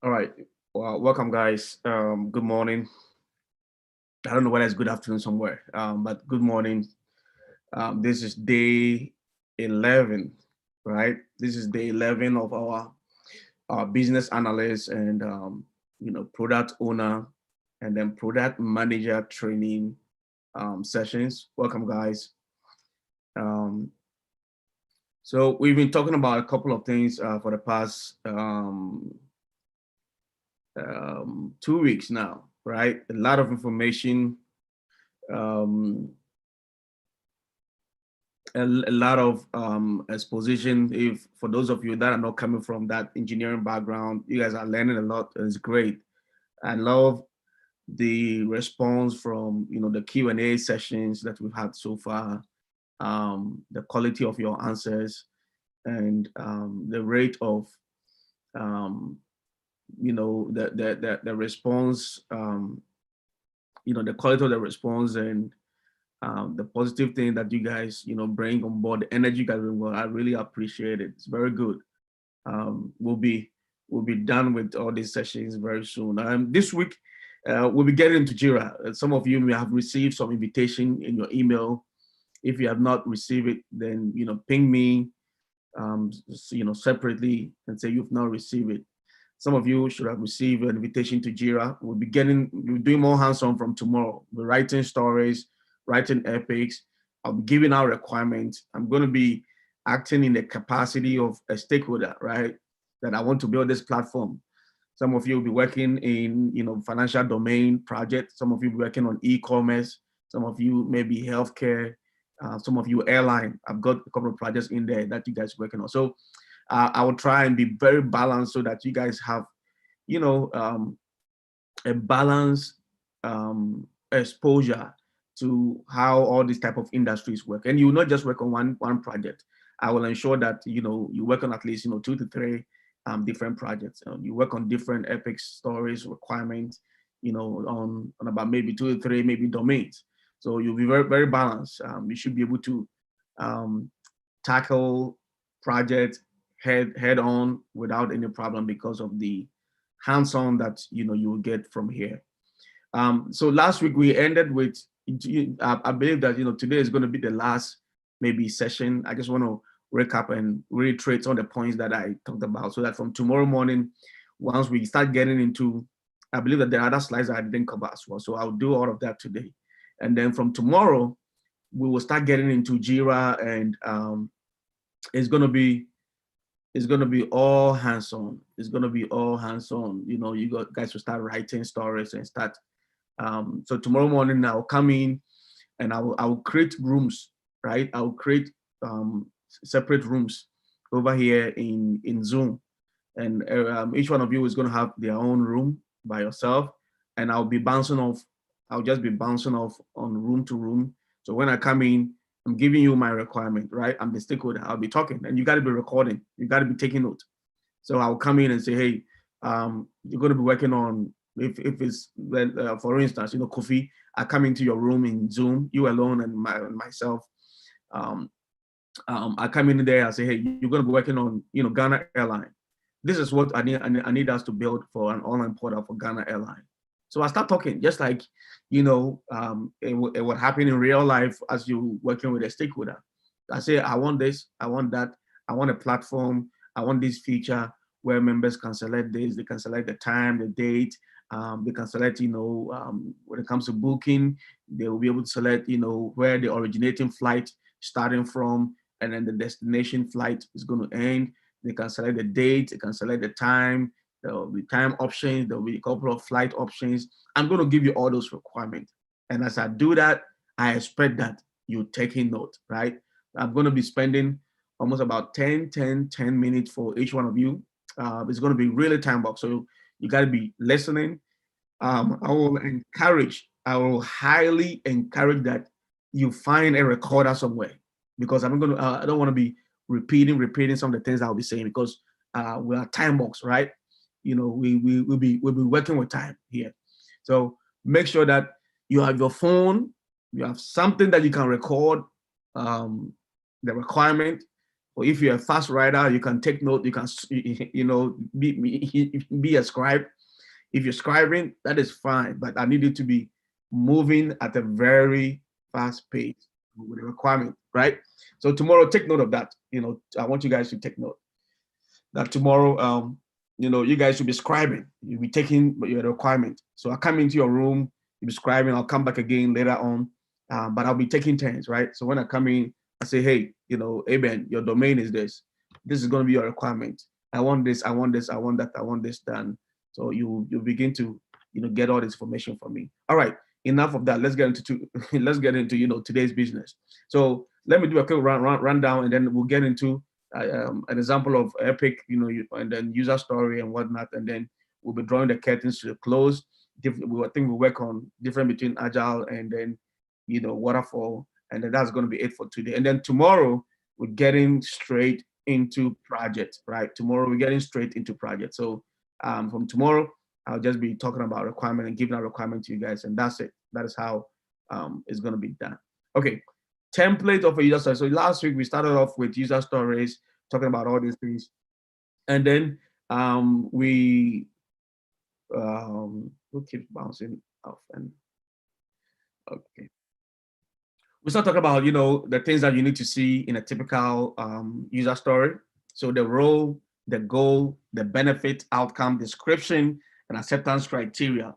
All right. Well, welcome, guys. Good morning. I don't know whether it's good afternoon somewhere, but good morning. This is day 11, right? This is day 11 of our business analyst and product owner and then product manager training sessions. Welcome, guys. Um, so we've been talking about a couple of things for the past 2 weeks now, right? A lot of information, um, a lot of exposition. If for those of you that are not coming from that engineering background, you guys are learning a lot. It's great. I love the response from the Q&A sessions that we've had so far, the quality of your answers, and the rate of um, the response, the quality of the response and the positive thing that you guys bring on board, the energy you guys bring on board. I really appreciate it. It's very good. We'll be done with all these sessions very soon. This week we'll be getting into Jira. Some of you may have received some invitation in your email. If you have not received it, then ping me separately and say you've not received it. Some of you should have received an invitation to Jira. We're doing more hands-on from tomorrow. We're writing stories, writing epics. I'll be giving out requirements. I'm going to be acting in the capacity of a stakeholder, right? That I want to build this platform. Some of you will be working in, financial domain projects. Some of you will be working on e-commerce. Some of you maybe healthcare. Some of you airline. I've got a couple of projects in there that you guys are working on. So I will try and be very balanced so that you guys have, a balanced exposure to how all these type of industries work. And you will not just work on one project. I will ensure that you work on at least 2 to 3 different projects. You work on different epic stories, requirements, on about maybe 2 to 3 maybe domains. So you'll be very very balanced. You should be able to tackle projects head on without any problem because of the hands-on that you will get from here. So last week we ended with, I believe that today is going to be the last maybe session. I just want to recap and reiterate on the points that I talked about, so that from tomorrow morning, once we start getting into, I believe that there are other slides that I didn't cover as well. So I'll do all of that today, and then from tomorrow we will start getting into Jira, and it's gonna be all hands on. It's gonna be all hands on. You guys will start writing stories and start. So tomorrow morning I'll come in and I will create rooms, right? I'll create separate rooms over here in Zoom, and each one of you is going to have their own room by yourself, and I'll be bouncing off. I'll just be bouncing off on room to room. So when I come in, I'm giving you my requirement, right? I'm the stakeholder. I'll be talking, and you got to be recording. You got to be taking notes. So I'll come in and say, hey, you're going to be working on, if it's, for instance, Kofi, I come into your room in Zoom, you alone and myself. I come in there, I say, hey, you're going to be working on, Ghana Airline. This is what I need us to build for an online portal for Ghana Airline. So I start talking, just like, it would happen in real life as you working with a stakeholder. I say, I want this, I want that, I want a platform, I want this feature where members can select this, they can select the time, the date, they can select, when it comes to booking, they will be able to select, where the originating flight starting from, and then the destination flight is going to end. They can select the date, they can select the time, there will be time options, there will be a couple of flight options. I'm going to give you all those requirements. And as I do that, I expect that you're taking note, right? I'm going to be spending almost about 10 minutes for each one of you. It's going to be really time box. So you got to be listening. I will highly encourage that you find a recorder somewhere, because I don't want to be repeating some of the things I'll be saying, because we are time box, right? We'll be working with time here. So make sure that you have your phone, you have something that you can record the requirement, Or if you're a fast writer, you can take note. You can, be a scribe. If you're scribing, that is fine. But I need you to be moving at a very fast pace with the requirement, right? So tomorrow, take note of that. I want you guys to take note that tomorrow, you guys should be scribing. You'll be taking your requirement. So I come into your room, you'll be scribing. I'll come back again later on, but I'll be taking turns, right? So when I come in, I say, hey, Aben, your domain is this. This is going to be your requirement. I want this. I want this. I want that. I want this done. So you begin to get all this information from me. All right, enough of that. Let's get into today's business. So let me do a quick rundown, and then we'll get into an example of Epic, and then user story and whatnot, and then we'll be drawing the curtains to the close. I think we work on different between Agile and then Waterfall, and then that's going to be it for today. And then tomorrow we're getting straight into project, right? Tomorrow we're getting straight into project. So from tomorrow, I'll just be talking about requirement and giving a requirement to you guys, and that's it. That is how it's going to be done. Okay, template of a user story. So last week we started off with user stories, talking about all these things, and then we keep bouncing off, and okay, we start talking about the things that you need to see in a typical user story. So the role, the goal, the benefit, outcome, description, and acceptance criteria.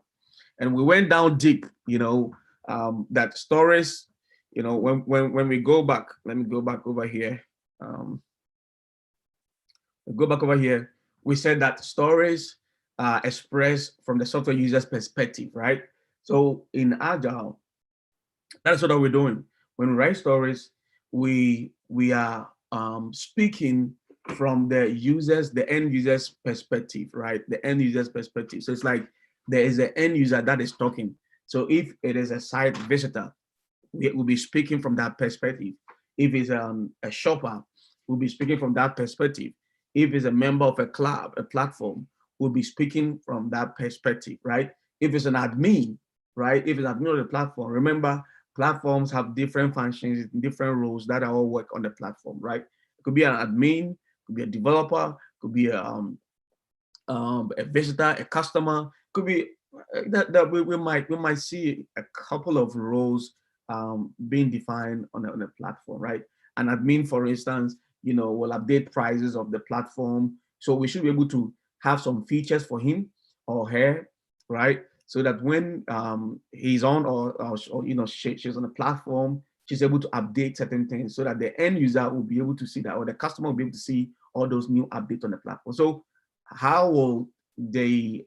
And we went down deep, that stories, when we go back, let me go back over here. Go back over here. We said that stories are expressed from the software user's perspective, right? So in Agile, that's what we're doing. When we write stories, we are speaking from the end user's perspective, right? The end user's perspective. So it's like there is an end user that is talking. So if it is a site visitor, we will be speaking from that perspective. If it's a shopper, we'll be speaking from that perspective. If it's a member of a club, a platform, we'll be speaking from that perspective, right? If it's an admin, right? If it's an admin of the platform, remember, platforms have different functions, different roles that all work on the platform, right? It could be an admin, could be a developer, could be a visitor, a customer, could be that we might see a couple of roles being defined on the platform, right? An admin, for instance, will update prices of the platform. So we should be able to have some features for him or her, right? So that when he's on or she's on the platform, she's able to update certain things so that the end user will be able to see that, or the customer will be able to see all those new updates on the platform. So how will the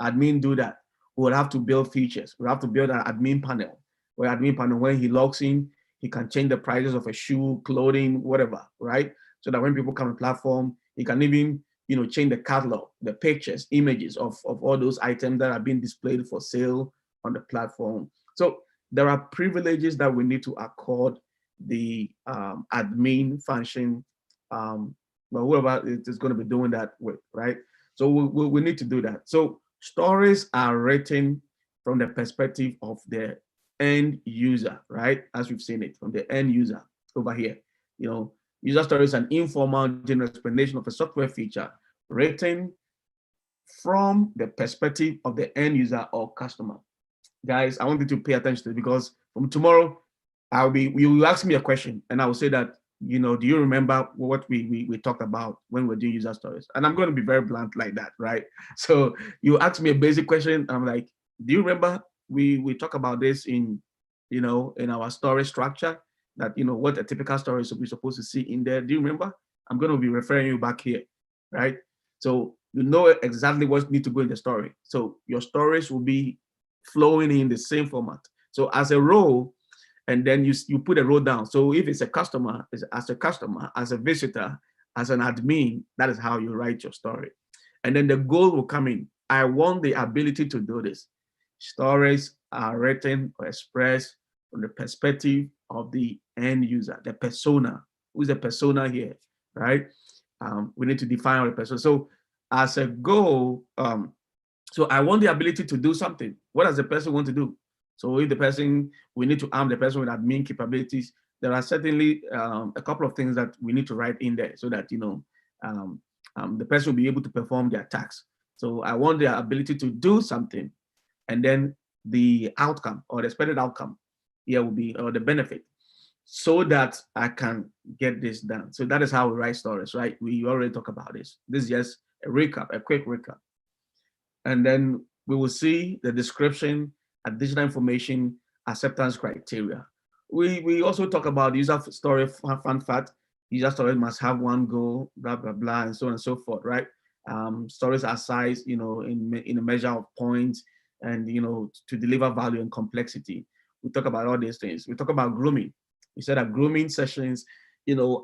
admin do that? We'll have to build features. We'll have to build an admin panel, where admin panel, when he logs in, he can change the prices of a shoe, clothing, whatever, right? So that when people come on the platform, he can even change the catalog, the pictures, images of all those items that are being displayed for sale on the platform. So there are privileges that we need to accord the admin function, but whoever is going to be doing that with, right? So we need to do that. So stories are written from the perspective of the end user, right? As we've seen it, from the end user over here. User story is an informal general explanation of a software feature written from the perspective of the end user or customer. Guys, I want you to pay attention to it, because from tomorrow, you will ask me a question and I will say that, do you remember what we talked about when we're doing user stories? And I'm going to be very blunt like that, right? So you ask me a basic question, I'm like, do you remember we talk about this in our story structure, that what a typical story is we're supposed to see in there? Do you remember? I'm going to be referring you back here, right? So you know exactly what needs to go in the story. So your stories will be flowing in the same format. So as a role, and then you put a role down. So if it's a customer, as a customer, as a visitor, as an admin, that is how you write your story. And then the goal will come in. I want the ability to do this. Stories are written or expressed from the perspective of the end user, the persona. Who's the persona here, right? We need to define our persona. So as a goal, so I want the ability to do something. What does the person want to do? So if the person, we need to arm the person with admin capabilities, there are certainly a couple of things that we need to write in there so that, the person will be able to perform their tasks. So I want their ability to do something, and then the outcome or the expected outcome here will be, or the benefit, so that I can get this done. So that is how we write stories, right? We already talked about this. This is just a recap, a quick recap. And then we will see the description, additional information, acceptance criteria. We also talk about user story fun fact. User story must have one goal, blah, blah, blah, and so on and so forth, right? Stories are sized, in a measure of points and, to deliver value and complexity. We talk about all these things. We talk about grooming. We said that grooming sessions,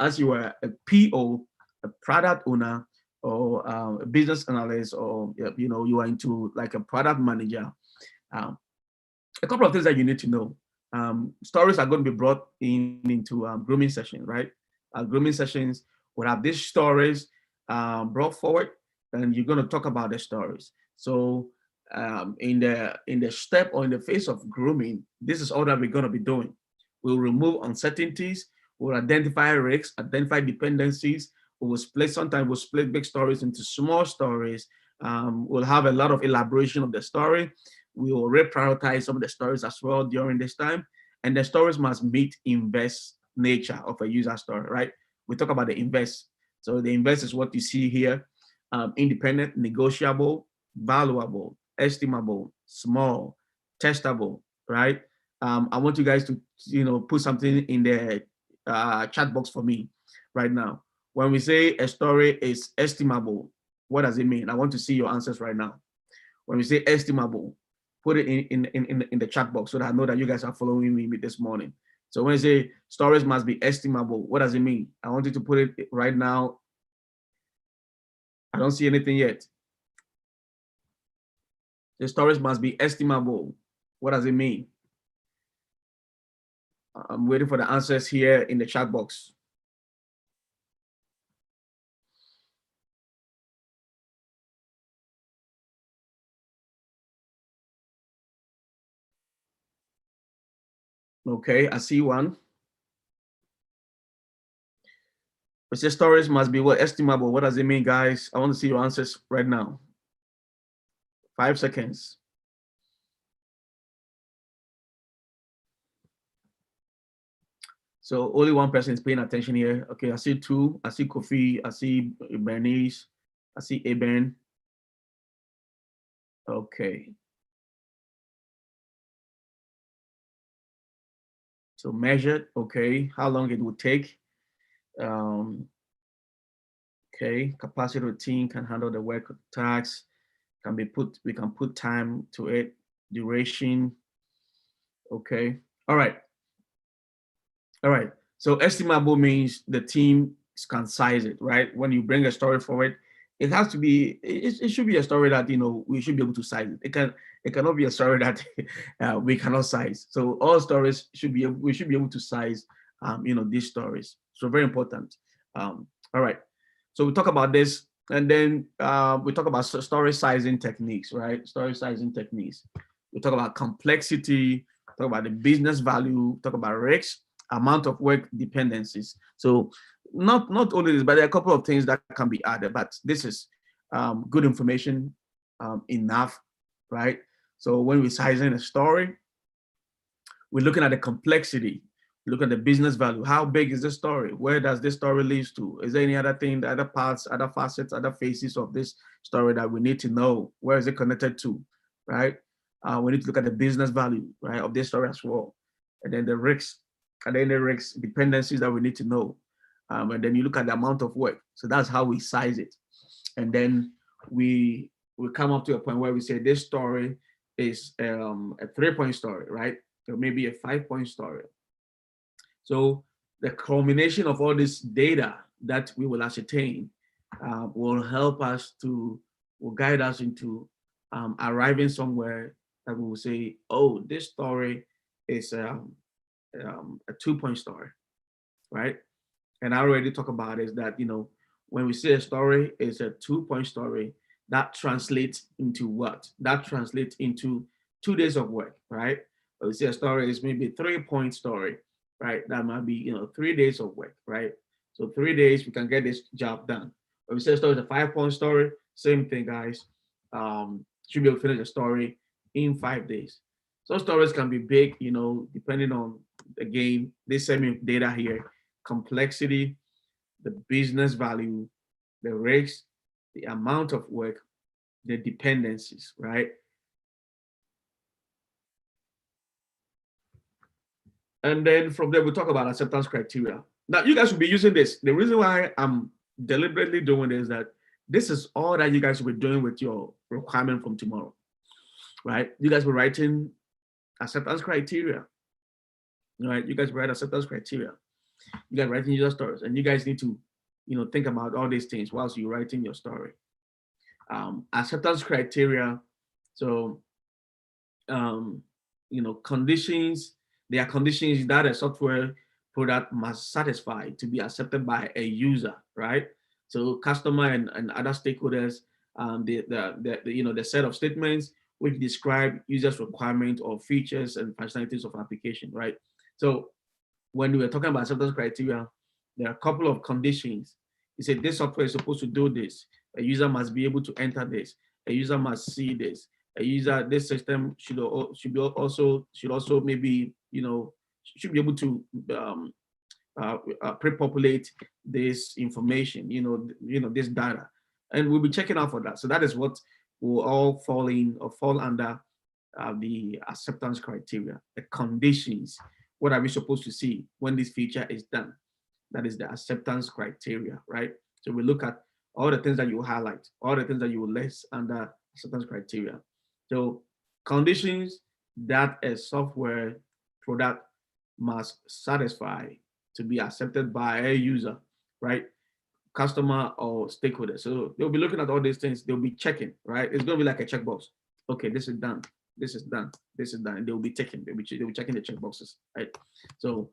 as you are a PO, a product owner, or a business analyst, or you are into like a product manager, a couple of things that you need to know. Stories are going to be brought into grooming sessions, right? Grooming sessions will have these stories brought forward, and you're going to talk about the stories. So in the step or in the phase of grooming, this is all that we're going to be doing. We'll remove uncertainties. We'll identify risks, identify dependencies. Sometimes we'll split big stories into small stories. We'll have a lot of elaboration of the story. We will reprioritize some of the stories as well during this time. And the stories must meet invest nature of a user story, right? We talk about the invest. So the invest is what you see here: independent, negotiable, valuable, estimable, small, testable, right? I want you guys to, put something in the chat box for me right now. When we say a story is estimable, what does it mean? I want to see your answers right now. When we say estimable, put it in the chat box so that I know that you guys are following me this morning. So when I say stories must be estimable, what does it mean? I want you to put it right now. I don't see anything yet. The stories must be estimable. What does it mean? I'm waiting for the answers here in the chat box. Okay, I see one. It says stories must be what? Estimable. What does it mean, guys? I want to see your answers right now. 5 seconds. So only one person is paying attention here. Okay, I see two. I see Kofi. I see Bernice. I see Eben. Okay. So measured. Okay. How long it would take? Okay. Capacity routine can handle the work tasks. Can be put. We can put time to it. Duration. Okay. All right. All right. So estimable means the team can size it, right? When you bring a story forward, it has to be, it should be a story that, we should be able to size it. It cannot be a story that we cannot size. So all stories we should be able to size, these stories. So very important. All right. So we talk about this, and then we talk about story sizing techniques, right? Story sizing techniques. We talk about complexity, talk about the business value, talk about risks, amount of work, dependencies. So not only this, but there are a couple of things that can be added, but this is good information enough, right? So when we're sizing a story, we're looking at the complexity, look at the business value. How big is the story? Where does this story lead to? Is there any other thing, other parts, other facets, other phases of this story that we need to know? Where is it connected to, right? We need to look at the business value, right, of this story as well. And then the risks, and then the risks, dependencies that we need to know. And then you look at the amount of work. So that's how we size it. And then we come up to a point where we say this story is a 3-point story, right? Or maybe a 5-point story. So the culmination of all this data that we will ascertain will help us will guide us into arriving somewhere that we will say, oh, this story is a 2-point story, right? And I already talked about is that, when we say a story is a 2-point story, that translates into what? That translates into 2 days of work, right? Or we say a story is maybe a 3-point story. right? That might be, 3 days of work, right? So 3 days, we can get this job done. If we say story is a 5 point story, same thing, guys. Should be able to finish the story in 5 days. Some stories can be big, depending on the game. They send me data here, complexity, the business value, the risks, the amount of work, the dependencies, right? And then from there, we talk about acceptance criteria. Now, you guys will be using this. The reason why I'm deliberately doing this is that this is all that you guys will be doing with your requirement from tomorrow, right? You guys will be writing acceptance criteria, right? You guys write acceptance criteria. You guys writing user stories, and you guys need to, think about all these things whilst you're writing your story. Acceptance criteria. So, um, conditions. There are conditions that a software product must satisfy to be accepted by a user, right? So, customer and other stakeholders, the set of statements which describe users' requirements or features and functionalities of an application, right? So, when we were talking about acceptance criteria, there are a couple of conditions. You said this software is supposed to do this. A user must be able to enter this. A user must see this. A user, this system should also maybe should be able to pre-populate this information, this data, and we'll be checking out for that. So that is what will all fall in or fall under the acceptance criteria, the conditions. What are we supposed to see when this feature is done? That is the acceptance criteria, right? So we look at all the things that you highlight, all the things that you will list under acceptance criteria. So conditions that a software product must satisfy to be accepted by a user, right? Customer or stakeholder. So they'll be looking at all these things, they'll be checking, right? It's going to be like a checkbox. Okay, this is done. This is done. This is done. And they'll be checking. They'll be checking the checkboxes, right? So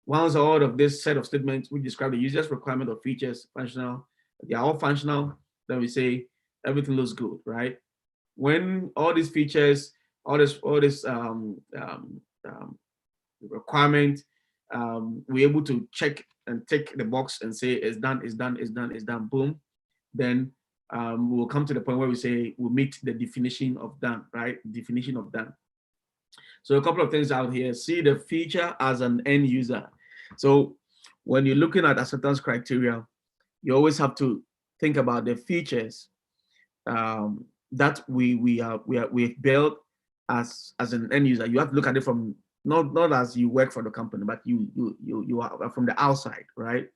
once all of this set of statements, we describe the user's requirement of features, functional, they are all functional, then we say everything looks good, right? When all these features, all this requirement, we're able to check and tick the box and say it's done, it's done, it's done, it's done, boom. Then we'll come to the point where we say we meet the definition of done, right? Definition of done. So a couple of things out here. See the feature as an end user. So when you're looking at acceptance criteria, you always have to think about the features that we've built as an end user. You have to look at it from not as you work for the company, but you are from the outside, right?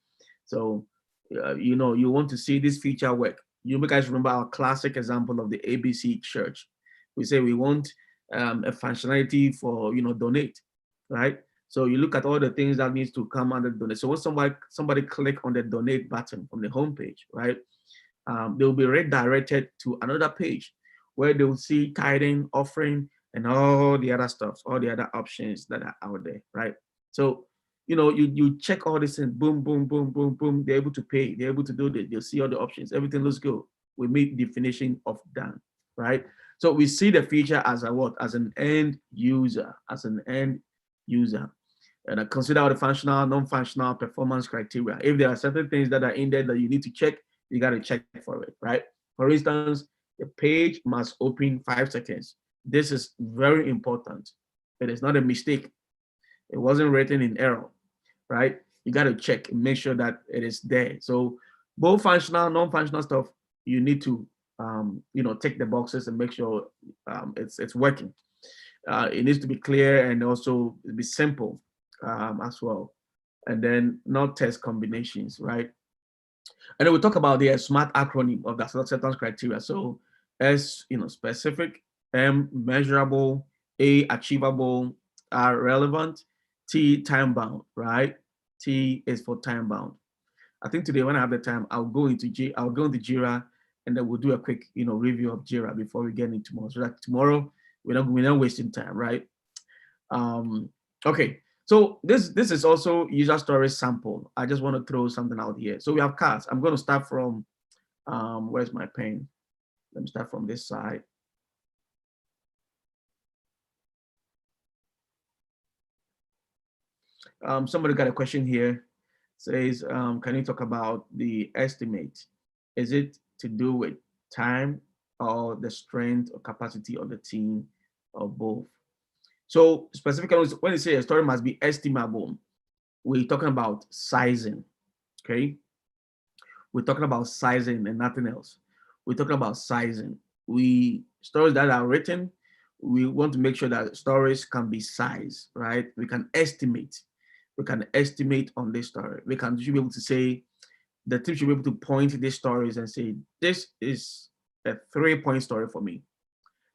So you want to see this feature work. You guys remember our classic example of the ABC church. We say we want a functionality for donate, right? So you look at all the things that needs to come under donate. So when somebody click on the donate button from the homepage, right? They'll be redirected to another page where they'll see tithing, offering, and all the other stuff, all the other options that are out there, right? So you check all this and boom, boom, boom, boom, boom. They're able to pay. They're able to do this. They'll see all the options. Everything looks good. We meet definition of done, right? So we see the feature as a what? As an end user, and consider all the functional, non-functional performance criteria. If there are certain things that are in there that you need to check, you got to check for it, right? For instance, the page must open 5 seconds. This is very important. It is not a mistake. It wasn't written in error, right? You got to check and make sure that it is there. So both functional, non-functional stuff, you need to tick the boxes and make sure it's working. It needs to be clear and also be simple as well. And then not test combinations, right? And then we talk about the SMART acronym of the acceptance criteria. So S, specific, M, measurable, A, achievable, R, relevant, T, time bound, right? T is for time bound. I think today when I have the time, I'll go into Jira, and then we'll do a quick, review of Jira before we get into tomorrow. So that tomorrow we're not wasting time, right? Okay. So this is also user story sample. I just want to throw something out here. So we have cards. I'm going to start from, where's my pen? Let me start from this side. Somebody got a question here. Says, can you talk about the estimate? Is it to do with time or the strength or capacity of the team or both? So specifically, when you say a story must be estimable, we're talking about sizing. Okay, we're talking about sizing and nothing else. We're talking about sizing. We stories that are written, we want to make sure that stories can be sized, right? We can estimate. We can estimate on this story. We can should be able to say the team should be able to point to these stories and say, this is a 3-point story for me.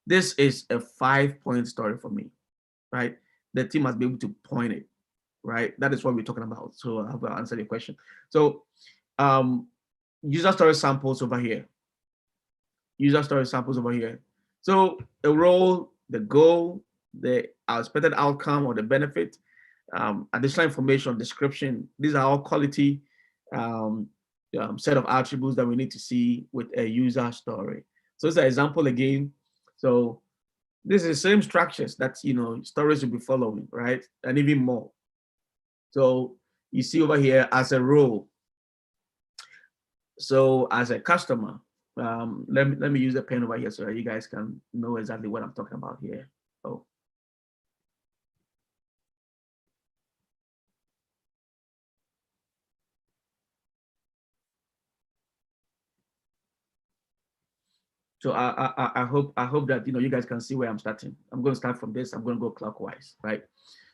This is a 5-point story for me, right? The team must be able to point it, right? That is what we're talking about. So I hope I answered your question. So um, user story samples over here. User story samples over here. So the role, the goal, the expected outcome or the benefit, additional information, description. These are all quality um, set of attributes that we need to see with a user story. So it's an example again. So this is the same structures that stories will be following, right? And even more. So you see over here as a role. So as a customer, let me use a pen over here so that you guys can know exactly what I'm talking about here. Oh. So I hope that you guys can see where I'm starting. I'm going to start from this. I'm going to go clockwise, right?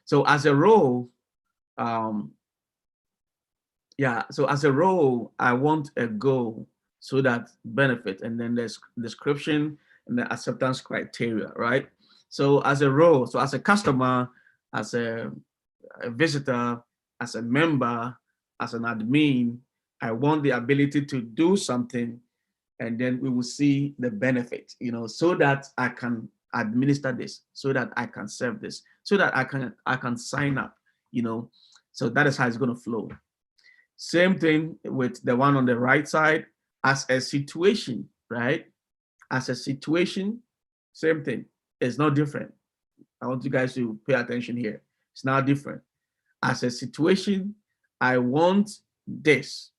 So as a role, um, yeah. So as a role, I want a goal so that benefit, and then there's description and the acceptance criteria, right? So as a role, so as a customer, as a visitor, as a member, as an admin, I want the ability to do something, and then we will see the benefit, so that I can administer this, so that I can serve this, so that I can sign up, so that is how it's going to flow. Same thing with the one on the right side, as a situation, right? As a situation, same thing. It's not different. I want you guys to pay attention here. It's not different. As a situation, I want this.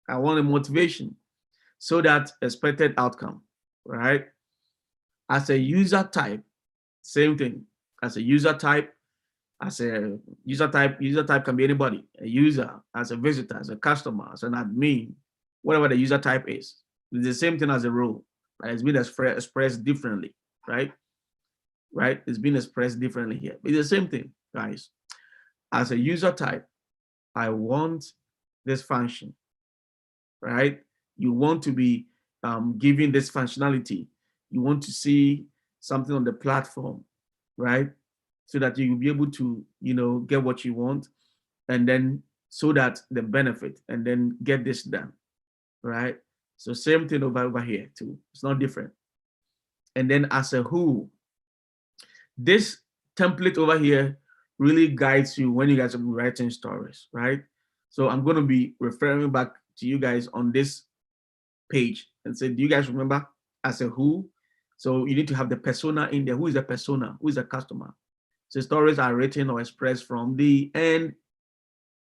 I want a motivation, so that expected outcome, right? As a user type, same thing. As a user type, user type can be anybody, a user, as a visitor, as a customer, as an admin, whatever the user type is. It's the same thing as a role, right? It's been expressed differently, right? Right? It's been expressed differently here. It's the same thing, guys. As a user type, I want this function, right? You want to be giving this functionality. You want to see something on the platform, right? So that you will be able to, get what you want, and then so that the benefit, and then get this done, right? So same thing over here too. It's not different. And then as a who, this template over here really guides you when you guys are writing stories, right? So I'm going to be referring back to you guys on this page and say, do you guys remember as a who? So you need to have the persona in there. Who is the persona? Who is the customer? So stories are written or expressed from the end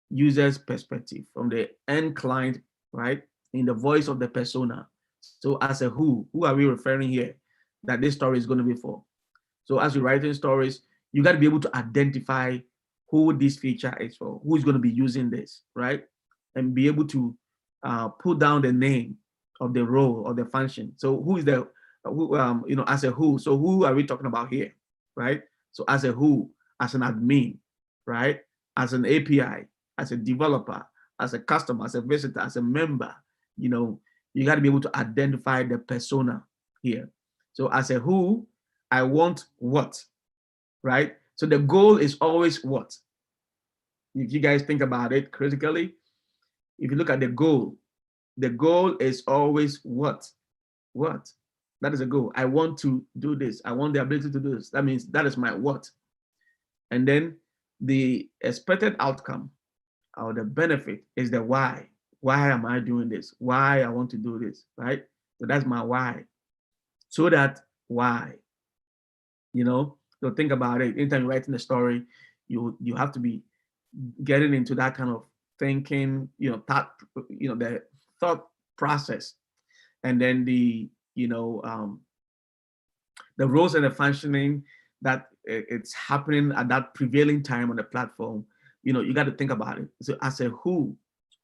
user's perspective, from the end client, right? In the voice of the persona. So as a who are we referring here that this story is going to be for? So as you're writing stories, you got to be able to identify who this feature is for, who is going to be using this, right? And be able to put down the name of the role or the function. So who is the, as a who? So who are we talking about here, right? So as a who, as an admin, right? As an API, as a developer, as a customer, as a visitor, as a member, you got to be able to identify the persona here. So as a who, I want what, right? So the goal is always what? If you guys think about it critically, if you look at the goal is always what? What? That is a goal. I want to do this. I want the ability to do this. That means that is my what. And then the expected outcome or the benefit is the why. Why am I doing this? Why I want to do this, right? So that's my why. So that why, so think about it. Anytime you're writing a story, you have to be getting into that kind of thinking, the thought process, and then the roles and the functioning that it's happening at that prevailing time on the platform. You got to think about it. So as a who,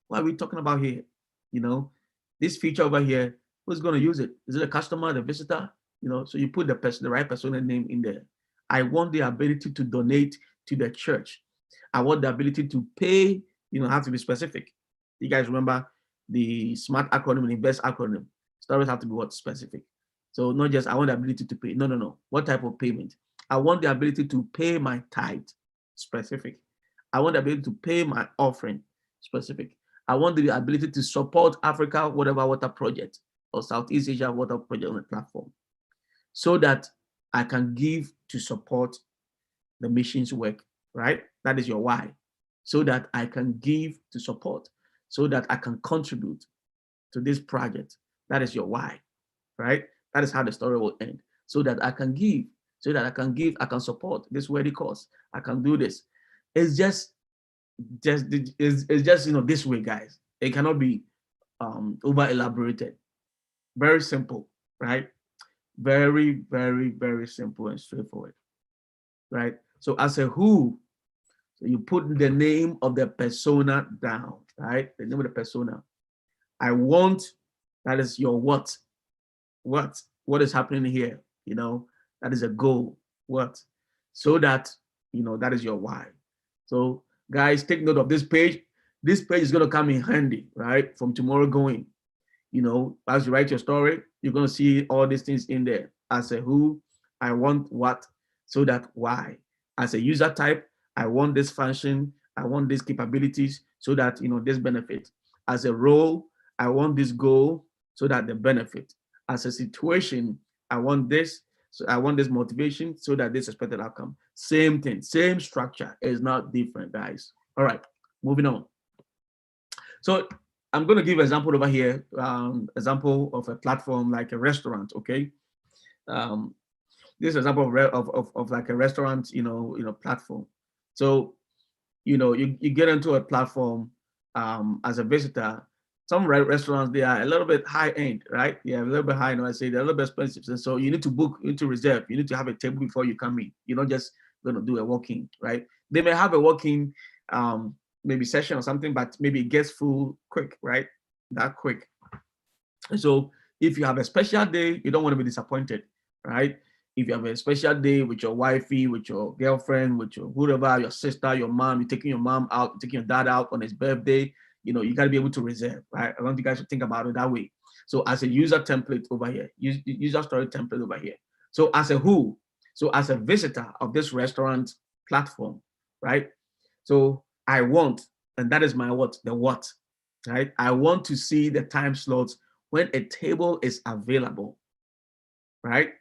what are we talking about here? You know, this feature over here, who's going to use it? Is it a customer, the visitor? So you put the right persona name in there. I want the ability to donate to the church. I want the ability to pay, have to be specific. You guys remember the SMART acronym and INVEST acronym. Stories have to be what? Specific. So not just I want the ability to pay. No, no, no. What type of payment? I want the ability to pay my tithe. Specific. I want the ability to pay my offering. Specific. I want the ability to support Africa, whatever water project, or Southeast Asia water project on the platform, so that I can give to support the missions work, right? That is your why. So that I can give to support, so that I can contribute to this project. That is your why, right? That is how the story will end. So that I can give, I can support this worthy cause. I can do this. It's just this way, guys. It cannot be over elaborated. Very simple, right? Very, very, very simple and straightforward, right? So as a who, so you put the name of the persona down, right? The name of the persona. I want, that is your what. What is happening here? That is a goal. What? So that, that is your why. So guys, take note of this page. This page is going to come in handy, right? From tomorrow going, as you write your story, you're going to see all these things in there. As a who, I want what, so that why. As a user type, I want this function, I want these capabilities, so that, this benefit. As a role, I want this goal, so that the benefit. As a situation, I want this, so I want this motivation, so that this expected outcome. Same thing, same structure. Is not different, guys. All right, moving on. So I'm going to give an example over here, example of a platform like a restaurant, okay? This example of like a restaurant, platform. So, you get into a platform as a visitor. Some restaurants, they are a little bit high end, right? Yeah, a little bit high, I say they're a little bit expensive. And so you need to book, you need to reserve, you need to have a table before you come in. You're not just going to do a walk-in, right? They may have a walk-in maybe session or something, but maybe it gets full quick, right? That quick. So if you have a special day, you don't want to be disappointed, right? If you have a special day with your wifey, with your girlfriend, with your whoever, your sister, your mom, you're taking your mom out, you're taking your dad out on his birthday, you got to be able to reserve, right? I want you guys to think about it that way. So as a user template over here, user story template over here. So as a who, so as a visitor of this restaurant platform, right? So I want, and that is my what, the what, right? I want to see the time slots when a table is available, right?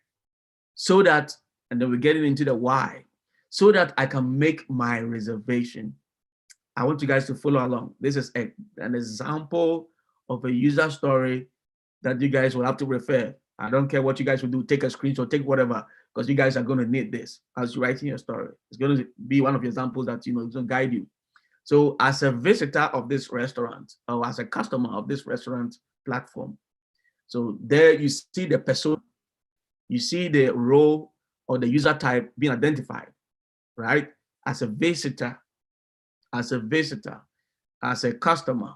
So that, and then we're getting into the why, so that I can make my reservation. I want you guys to follow along. This is an example of a user story that you guys will have to refer. I don't care what you guys will do, take a screenshot, take whatever, because you guys are going to need this as you're writing your story. It's going to be one of the examples that, is going to guide you. So as a visitor of this restaurant, or as a customer of this restaurant platform, so there you see the persona, you see the role or the user type being identified, right? As a visitor, as a customer.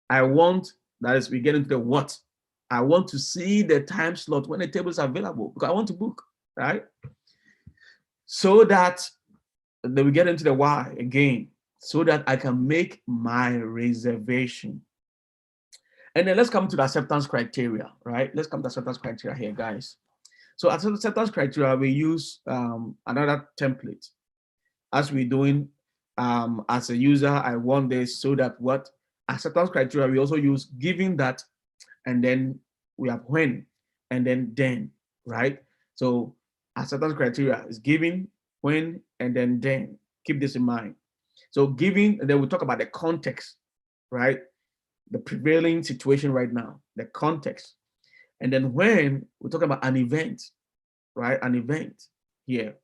I want, that is, we get into the what. I want to see the time slot when the table is available because I want to book, right? So that, then we get into the why again, so that I can make my reservation. And then let's come to the acceptance criteria, right? Let's come to acceptance criteria here, guys. So as acceptance criteria, we use another template. As we're doing as a user, I want this, so that what? Acceptance criteria, we also use giving that, and then we have when, and then, right? So acceptance criteria is giving, when, and then. Keep this in mind. So giving, and then we talk about the context, right? The prevailing situation right now, the context. And then when, we talk about an event, right? An event here.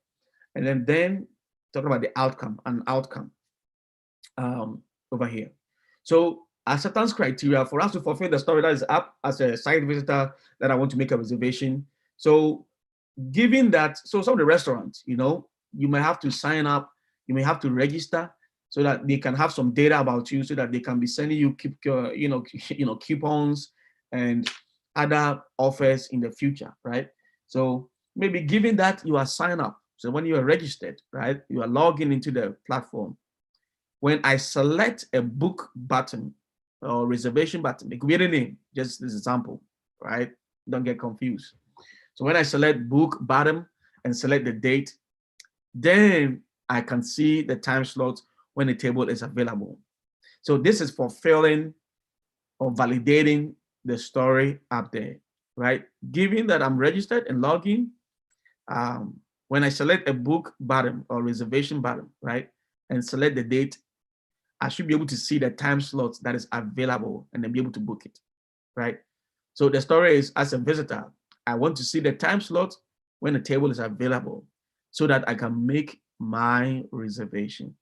And then talk about the outcome, an outcome. over here. So acceptance criteria for us to fulfill the story that is up as a site visitor that I want to make a reservation. So given that, so some of the restaurants, you may have to sign up, you may have to register so that they can have some data about you, so that they can be sending you coupons and other offers in the future, right? So maybe given that you are signed up, so when you are registered, right, you are logging into the platform. When I select a book button or reservation button, it could be any name, just this example, right? Don't get confused. So when I select book button and select the date, then I can see the time slot when the table is available. So this is fulfilling or validating the story up there, right? Given that I'm registered and logging, when I select a book button or reservation button, right, and select the date, I should be able to see the time slot that is available and then be able to book it, right? So the story is, as a visitor, I want to see the time slot when the table is available so that I can make my reservation,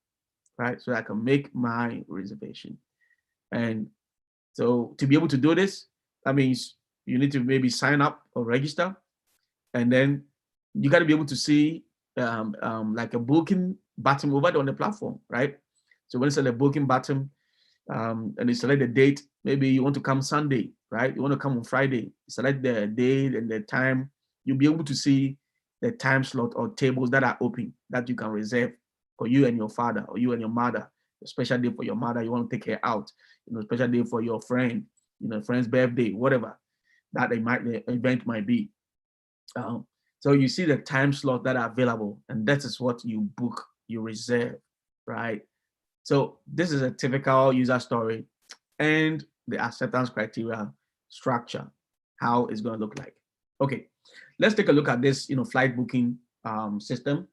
right? So I can make my reservation. And so to be able to do this, that means you need to maybe sign up or register, and then you got to be able to see like a booking button over on the platform, right? So when you select the booking button and you select the date, maybe you want to come Sunday, right? You want to come on Friday, select the date and the time, you'll be able to see the time slot or tables that are open that you can reserve for you and your father or you and your mother. A special day for your mother, you want to take her out, special day for your friend, friend's birthday, whatever that the event might be. So you see the time slot that are available, and that is what you book, you reserve, right? So this is a typical user story and the acceptance criteria structure, how it's going to look like. Okay, let's take a look at this, flight booking system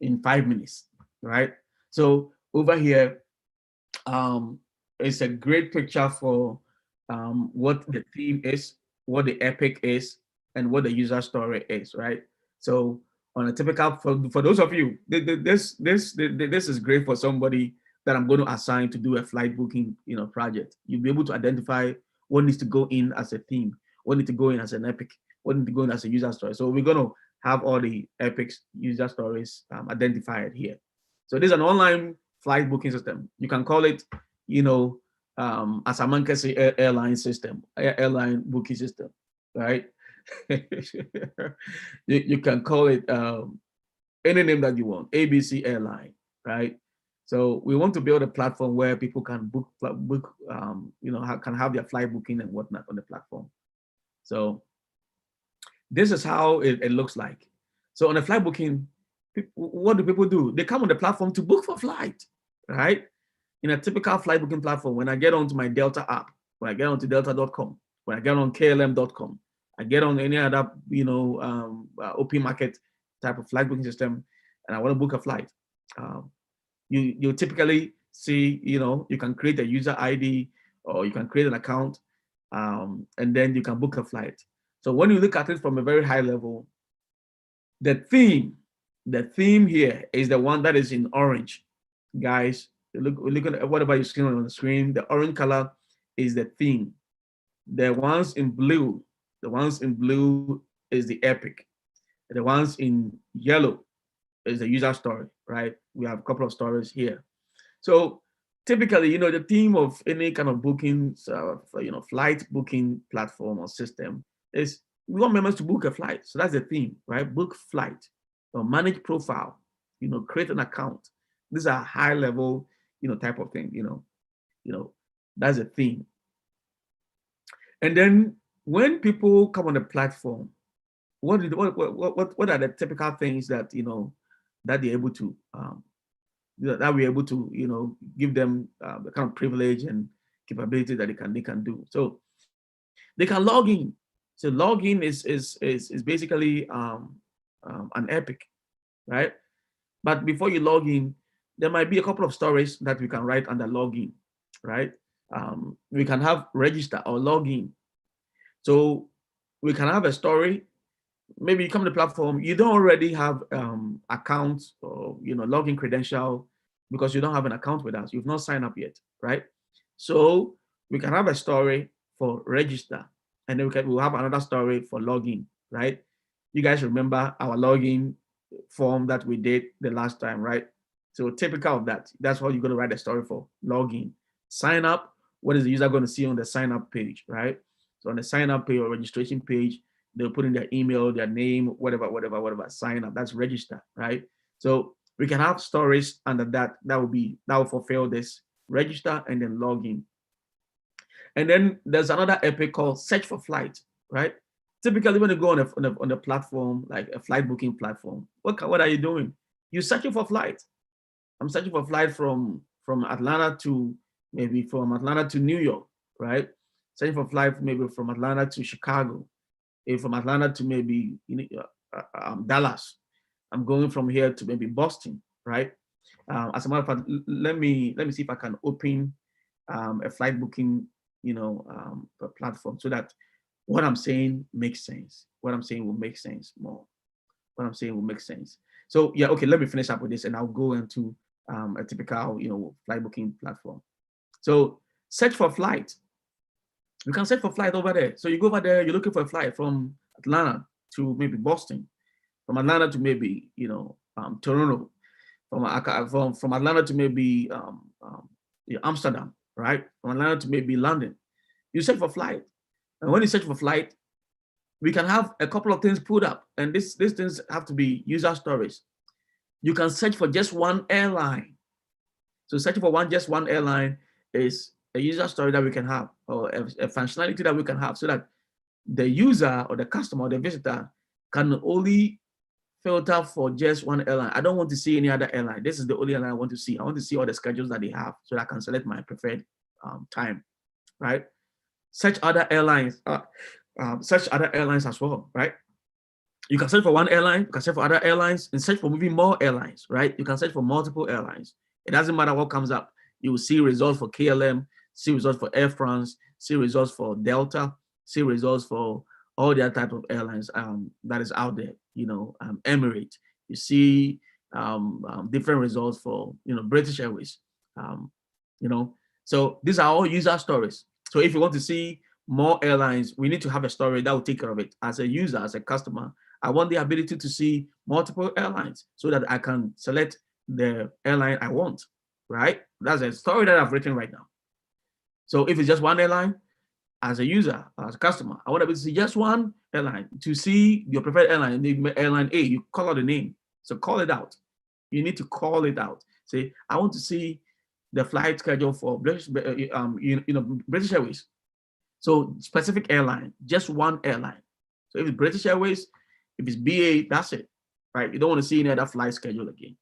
in 5 minutes, right? So over here, it's a great picture for what the theme is, what the epic is, and what the user story is, right? So on a typical, for those of you, this is great for somebody that I'm going to assign to do a flight booking, project. You'll be able to identify what needs to go in as a theme, what needs to go in as an epic, what needs to go in as a user story. So we're going to have all the epics, user stories identified here. So this is an online flight booking system. You can call it, as Amanka say, airline system, airline booking system, right? you can call it any name that you want, ABC Airline, right? So we want to build a platform where people can book, can have their flight booking and whatnot on the platform. So this is how it looks like. So on a flight booking, what do people do? They come on the platform to book for flight, right? In a typical flight booking platform, when I get onto my Delta app, when I get onto delta.com, when I get on KLM.com, I get on any other, open market type of flight booking system, and I want to book a flight. You typically see, you can create a user ID or you can create an account, and then you can book a flight. So when you look at it from a very high level, the theme here is the one that is in orange, guys. Look at whatever you see on the screen. The orange color is the theme. The ones in blue is the epic. The ones in yellow is the user story, right? We have a couple of stories here. So typically, the theme of any kind of bookings, flight booking platform or system is we want members to book a flight. So that's the theme, right? Book flight or manage profile, create an account. These are high level, type of thing, that's a theme. And then when people come on the platform, what are the typical things that, that they're able to, that we're able to, give them the kind of privilege and capability that they can do. So they can log in. So login is basically an epic, right? But before you log in, there might be a couple of stories that we can write under login, right? We can have register or login. So we can have a story. Maybe you come to the platform, you don't already have accounts or login credential. because you don't have an account with us. You've not signed up yet, right? So we can have a story for register, and then we'll have another story for login, right? You guys remember our login form that we did the last time, right? So typical of that. That's what you're going to write a story for. Login, sign up. What is the user going to see on the sign up page, right? So on the sign up page or registration page, they'll put in their email, their name, whatever, sign up. That's register, right? So we can have stories under that. That will fulfill this register and then login. And then there's another epic called search for flight, right? Typically, when you go on a platform like a flight booking platform, what are you doing? You're searching for flight. I'm searching for flight from Atlanta to New York, right? Searching for flight maybe from Atlanta to Chicago, from Atlanta to maybe Dallas. I'm going from here to maybe Boston, right? As a matter of fact, let me see if I can open a flight booking, platform, so that what I'm saying makes sense. What I'm saying will make sense more. What I'm saying will make sense. So yeah, okay, let me finish up with this and I'll go into a typical, flight booking platform. So search for flight. You can search for flight over there. So you go over there, you're looking for a flight from Atlanta to maybe Boston, from Atlanta to maybe, Toronto, from Atlanta to maybe Amsterdam, right? From Atlanta to maybe London. You search for flight. And when you search for flight, we can have a couple of things put up. And these things have to be user stories. You can search for just one airline. So searching for just one airline is a user story that we can have, or a functionality that we can have, so that the user or the customer or the visitor can only filter for just one airline. I don't want to see any other airline. This is the only airline I want to see. I want to see all the schedules that they have so that I can select my preferred time, right? Search other airlines, as well, right? You can search for one airline, you can search for other airlines, and search for maybe more airlines, right? You can search for multiple airlines. It doesn't matter what comes up. You will see results for KLM, see results for Air France, see results for Delta, see results for all the other type of airlines that is out there. Emirates. You see different results for British Airways. So these are all user stories. So if you want to see more airlines, we need to have a story that will take care of it. As a user, as a customer, I want the ability to see multiple airlines so that I can select the airline I want, right? That's a story that I've written right now. So if it's just one airline, as a user, as a customer, I want to see just one airline. To see your preferred airline, airline A, you call out the name. So call it out. You need to call it out. Say, I want to see the flight schedule for British Airways. So specific airline, just one airline. So if it's British Airways, if it's BA, that's it, right? You don't want to see any other flight schedule again.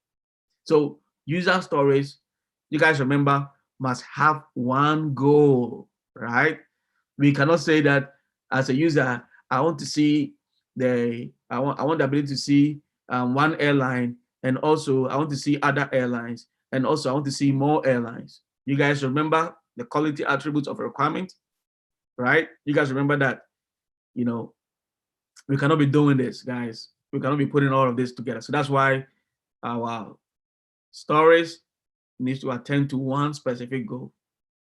So user stories, you guys remember, must have one goal, right? We cannot say that as a user, I want to see I want the ability to see one airline, and also I want to see other airlines, and also I want to see more airlines. You guys remember the quality attributes of a requirement, right? You guys remember that, we cannot be doing this, guys. We cannot be putting all of this together. So that's why our stories needs to attend to one specific goal,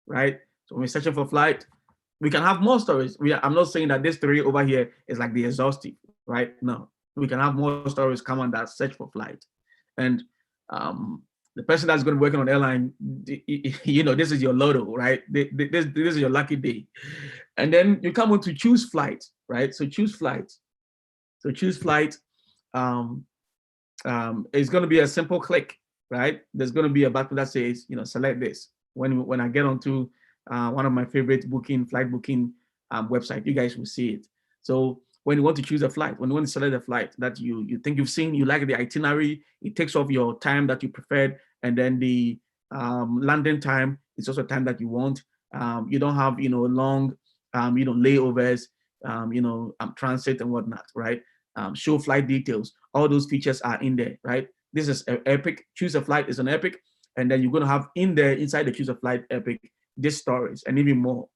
right? So when we're searching for flight, we can have more stories. I'm not saying that this 3 over here is like the exhaustive, right? No, we can have more stories come on that search for flight. And the person that's going to be working on airline, this is your lotto, right? This is your lucky day. And then you come on to choose flight, right? So choose flight. It's going to be a simple click, right? There's going to be a button that says, select this. When I get onto one of my favorite flight booking website, you guys will see it. So when you want to choose a flight, when you want to select a flight that you think you've seen, you like the itinerary, it takes off your time that you preferred, and then the landing time is also time that you want. You don't have long layovers, transit and whatnot, right? Show flight details. All those features are in there, right? This is Epic. Choose a flight is an Epic, and then you're going to have inside the choose a flight Epic these stories and even more.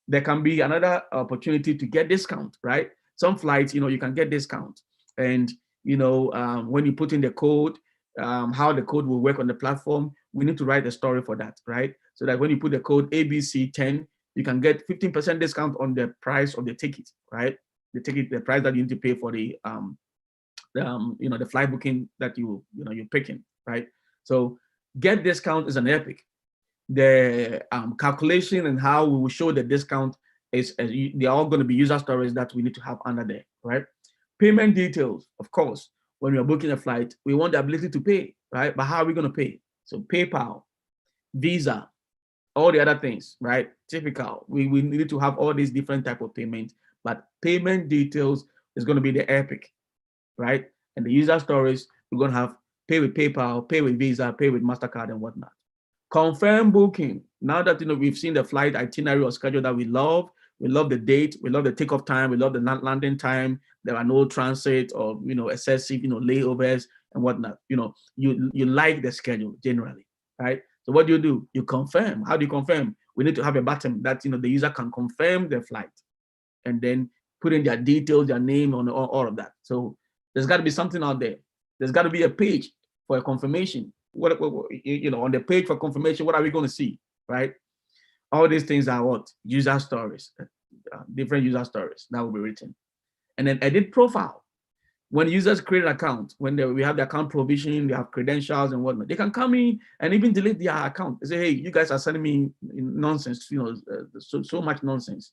There can be another opportunity to get discount, right? Some flights, you can get discount, and when you put in the code, how the code will work on the platform, we need to write a story for that, right? So that when you put the code ABC10, you can get 15% discount on the price of the ticket, right? The ticket, the price that you need to pay for the the flight booking that you're picking, right? So get discount is an epic. The calculation and how we will show the discount is they're all going to be user stories that we need to have under there, right? Payment details, of course. When we are booking a flight, we want the ability to pay, right? But how are we going to pay? So PayPal, Visa, all the other things, right? Typical. We need to have all these different type of payment, but payment details is going to be the epic, right? And the user stories, we're going to have pay with PayPal, pay with Visa, pay with MasterCard and whatnot. Confirm booking. Now that we've seen the flight itinerary or schedule that we love the date, we love the takeoff time, we love the landing time. There are no transit or excessive layovers and whatnot. You like the schedule generally, right? So what do? You confirm. How do you confirm? We need to have a button that the user can confirm the flight, and then put in their details, their name, on all of that. So there's got to be something out there. There's got to be a page for a confirmation. What on the page for confirmation, what are we going to see, right? All these things are what? User stories, different user stories that will be written. And then edit profile. When users create an account, when we have the account provision, they have credentials and whatnot, they can come in and even delete their account. They say, hey, you guys are sending me nonsense, so much nonsense.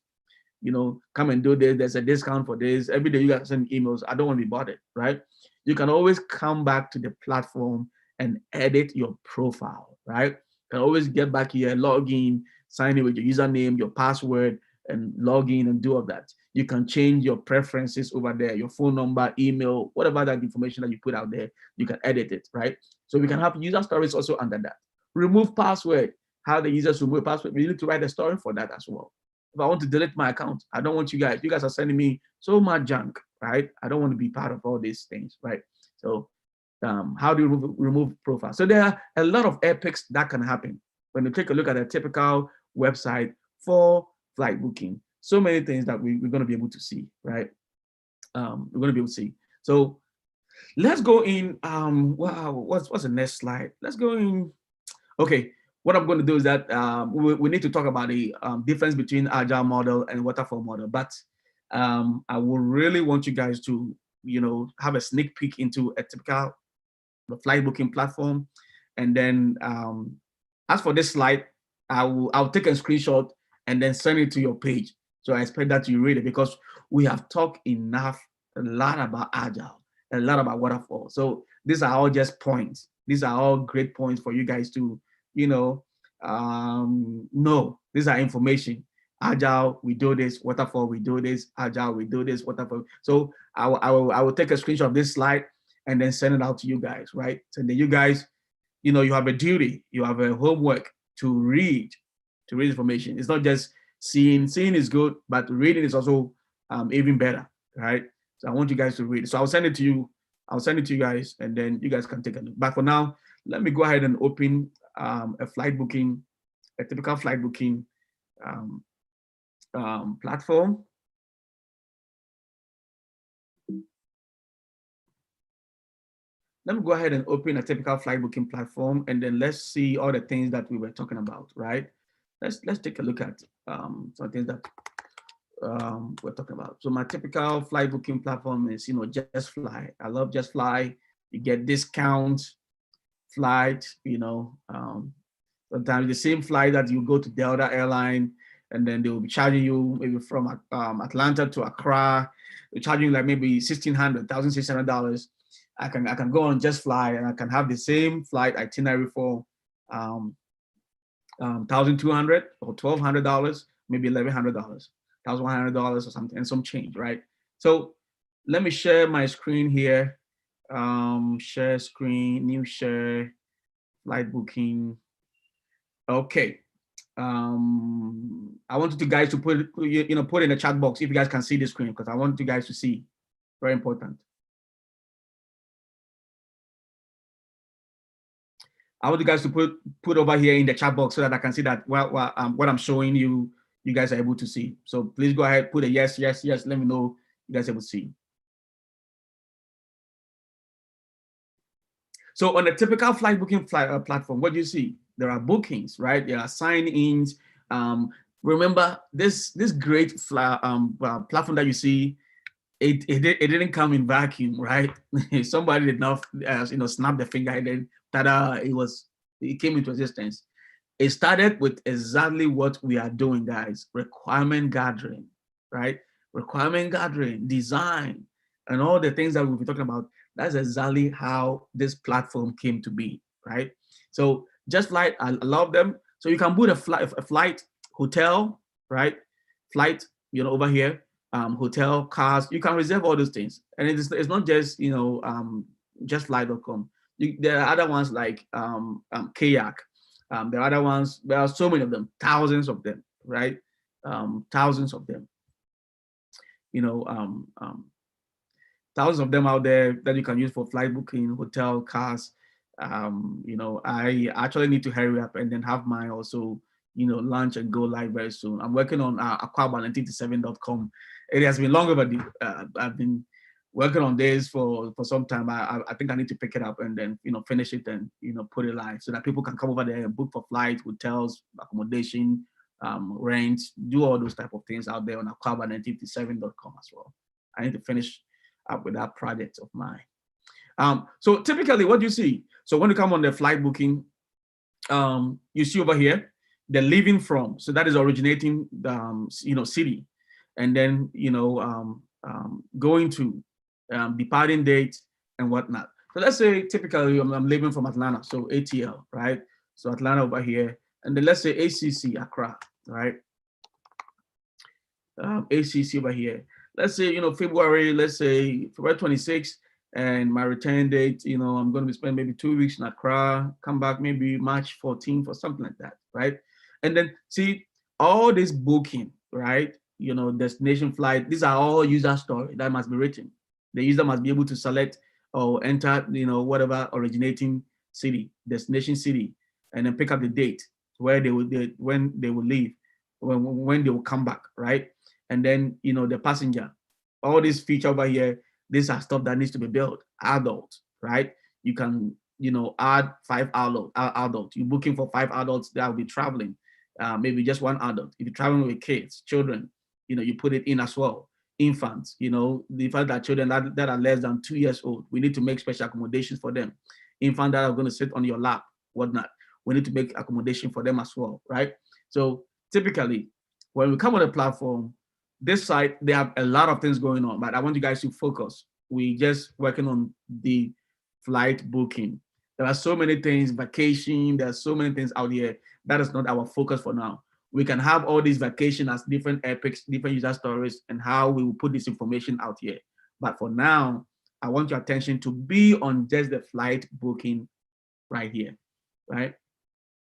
Come and do this. There's a discount for this. Every day you guys send emails. I don't want to be bothered, right? You can always come back to the platform and edit your profile, right? You can always get back here, log in, sign in with your username, your password, and log in and do all that. You can change your preferences over there, your phone number, email, whatever that information that you put out there, you can edit it, right? So we can have user stories also under that. Remove password, how the users remove password. We need to write a story for that as well. If I want to delete my account, I don't want you guys are sending me so much junk, right? I don't want to be part of all these things, right? So how do you remove profile? So there are a lot of epics that can happen when you take a look at a typical website for flight booking. So many things that we're going to be able to see, right? We're going to be able to see. So let's go in. Wow, what's the next slide? Let's go in. Okay, what I'm going to do is that we need to talk about the difference between Agile model and Waterfall model. But I would really want you guys to, have a sneak peek into a typical flight booking platform. And then as for this slide, I'll take a screenshot and then send it to your page. So I expect that you read it, because we have talked a lot about Agile, a lot about Waterfall. So these are all just points. These are all great points for you guys to, know. These are information. Agile, we do this. Waterfall, we do this. Agile, we do this. Waterfall. So I will take a screenshot of this slide and then send it out to you guys, right? So then you guys, you have a duty, you have a homework to read information. It's not just seeing is good, but reading is also even better, right? So I want you guys to read. So I'll send it to you. I'll send it to you guys, and then you guys can take a look. But for now, let me go ahead and open a typical flight booking platform. Let me go ahead and open a typical flight booking platform, and then let's see all the things that we were talking about, right? Let's take a look at some things that we're talking about. So my typical flight booking platform is, Just Fly. I love Just Fly. You get discounts, flight, sometimes the same flight that you go to Delta airline, and then they will be charging you maybe from Atlanta to Accra. They're charging you like maybe $1,600, $1,600. I can go on Just Fly, and I can have the same flight itinerary for $1,200 or $1,200, maybe $1,100, $1,100 or something, and some change, right? So let me share my screen here. Share screen, new share, flight booking. Okay. I wanted you guys to put in the chat box if you guys can see the screen, because I want you guys to see. Very important. I want you guys to put over here in the chat box so that I can see that what I'm showing you, you guys are able to see. So please go ahead, put a yes, yes, yes. Let me know you guys are able to see. So on a typical flight booking platform, what do you see? There are bookings, right? There are sign-ins. Remember this great platform that you see. It didn't come in vacuum, right? Somebody did not, snap the finger and then tada, it came into existence. It started with exactly what we are doing, guys. Requirement gathering, right? Requirement gathering, design, and all the things that we'll be talking about. That's exactly how this platform came to be, right? So just like I love them. So you can book a flight, hotel, right? Flight, over here, hotel, cars. You can reserve all those things, and it's not just just flight.com. There are other ones like kayak. There are other ones. There are so many of them, thousands of them, right? Thousands of them. You know, thousands of them out there that you can use for flight booking, hotel, cars. I actually need to hurry up and then have mine also, launch and go live very soon. I'm working on aquaba1987.com. It has been long overdue. I've been working on this for some time. I think I need to pick it up and then, finish it and, put it live so that people can come over there and book for flights, hotels, accommodation, rent, do all those type of things out there on aquaba1987.com as well. I need to finish up with that project of mine. So typically what you see, so when you come on the flight booking, you see over here, the leaving from, so that is originating, city, and then, going to departing date and whatnot. So let's say typically I'm leaving from Atlanta, so ATL, right? So Atlanta over here, and then let's say ACC, Accra, right? ACC over here. Let's say, February, let's say February 26th, and my return date, I'm going to spend maybe 2 weeks in Accra, come back maybe March 14th or something like that, right? And then see all this booking, right? Destination flight, these are all user story that must be written. The user must be able to select or enter, whatever originating city, destination city, and then pick up the date where when they will leave, when they will come back, right? And then, the passenger, all this feature over here, these are stuff that needs to be built. Adult, right? You can, add 5 adult. You're booking for 5 adults that will be traveling. Maybe just 1 adult. If you're traveling with kids, children, you put it in as well. Infants, the fact that children that are less than 2 years old, we need to make special accommodations for them. Infants that are going to sit on your lap, whatnot, we need to make accommodation for them as well, right? So typically, when we come on the platform, this site, they have a lot of things going on, but I want you guys to focus. We just working on the flight booking. There are so many things, vacation, there are so many things out here. That is not our focus for now. We can have all these vacation as different epics, different user stories, and how we will put this information out here. But for now, I want your attention to be on just the flight booking right here, right?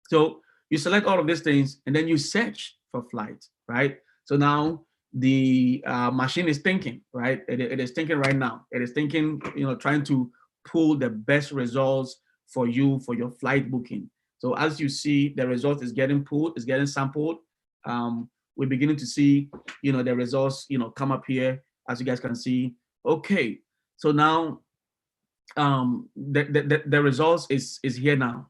So you select all of these things and then you search for flights, right? So now the machine is thinking, right? It is thinking right now. It is thinking, trying to pull the best results for you for your flight booking. So as you see, the result is getting pulled, is getting sampled. We're beginning to see, the results, come up here, as you guys can see. Okay, so now the results is here now.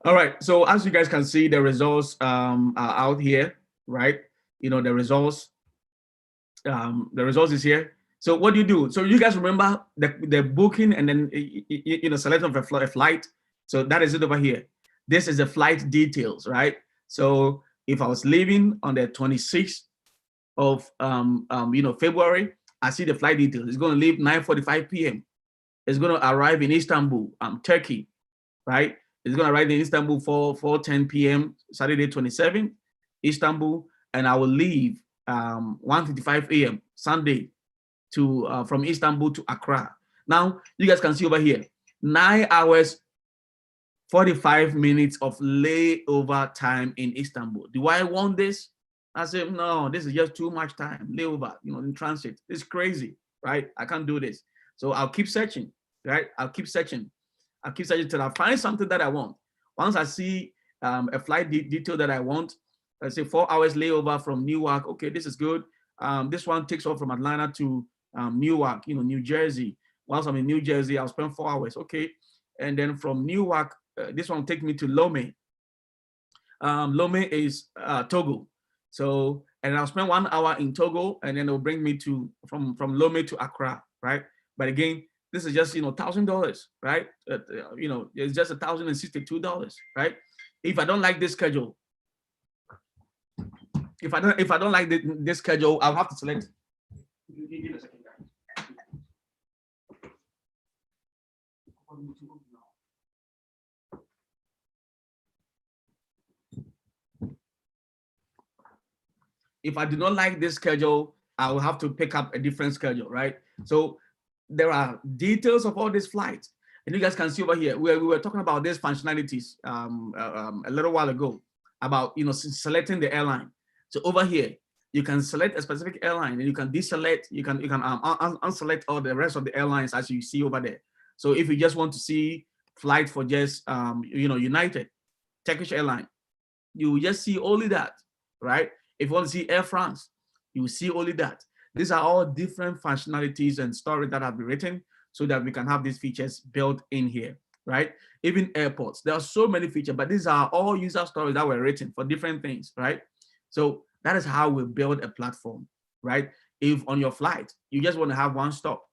All right, so as you guys can see, the results are out here, right? The results is here. So what do you do? So you guys remember the booking and then selection of a flight. So that is it over here. this is the flight details, right? So if I was leaving on the 26th of February, I see the flight details. It's going to leave 9:45 p.m. It's going to arrive in Istanbul, Turkey, right? It's going to arrive in Istanbul for 4:10 p.m. Saturday 27th, Istanbul, and I will leave 1:55 a.m. Sunday to from Istanbul to Accra. Now you guys can see over here, 9 hours 45 minutes of layover time in Istanbul. Do I want this? I said, no, this is just too much time. Layover, in transit. It's crazy, right? I can't do this. So I'll keep searching, right? I'll keep searching till I find something that I want. Once I see a flight detail that I want, let's say 4 hours layover from Newark. Okay, this is good. This one takes off from Atlanta to Newark, New Jersey. Once I'm in New Jersey, I'll spend 4 hours. Okay. And then from Newark, this one will take me to Lomé. Lomé is Togo. So, and I'll spend 1 hour in Togo, and then it'll bring me to from Lomé to Accra, right? But again, this is just $1,000, right? It's just $1,062, right? If I don't like this schedule, if I don't like this schedule, I'll have to select. Give me a second, guys. If I do not like this schedule, I will have to pick up a different schedule, right? So there are details of all these flights. And you guys can see over here, we were talking about these functionalities a little while ago about selecting the airline. So over here, you can select a specific airline and you can deselect, you can unselect all the rest of the airlines as you see over there. So if you just want to see flight for just United, Turkish airline, you will just see only that, right? If you want to see Air France, you will see only that. These are all different functionalities and stories that have been written so that we can have these features built in here, right? Even airports, there are so many features, but these are all user stories that were written for different things, right? So that is how we build a platform, right? If on your flight, you just want to have one stop,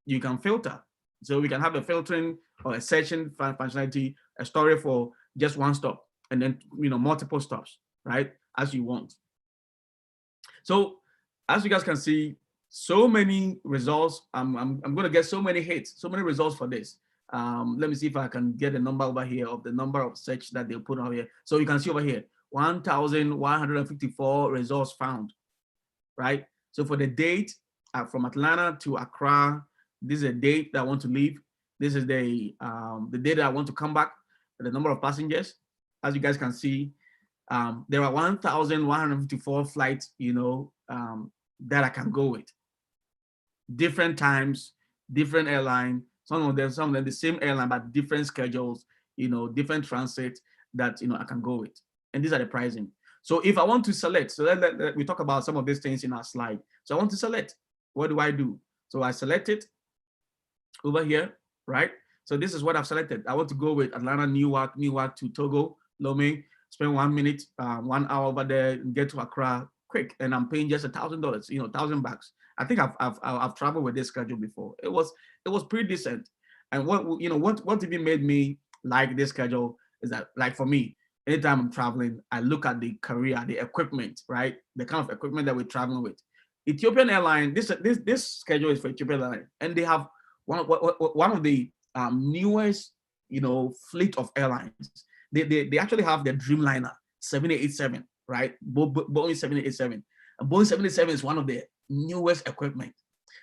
you can filter. So we can have a filtering or a searching functionality, a story for just one stop, and then multiple stops, right? As you want. So as you guys can see, so many results. I'm going to get so many hits, so many results for this. Let me see if I can get a number over here of the number of search that they'll put on here. So you can see over here, 1,154 results found, right? So for the date from Atlanta to Accra, this is a date that I want to leave. This is the date that I want to come back, the number of passengers. As you guys can see, there are 1,154 flights, that I can go with. Different times, different airline. Some of them the same airline, but different schedules, different transit that I can go with. And these are the pricing. So if I want to select, so we talk about some of these things in our slide. So I want to select. What do I do? So I select it over here, right? So this is what I've selected. I want to go with Atlanta, Newark to Togo, Lomé. Spend 1 minute, 1 hour over there, and get to Accra quick, and I'm paying just $1,000, $1,000. I think I've traveled with this schedule before. It was pretty decent. And what even made me like this schedule is that, like, for me, anytime I'm traveling, I look at the carrier, the equipment, right? The kind of equipment that we're traveling with. Ethiopian Airlines, this schedule is for Ethiopian Airlines, and they have one of the newest, fleet of airlines. They actually have their Dreamliner 787, right? Boeing 787. And Boeing 787 is one of the newest equipment.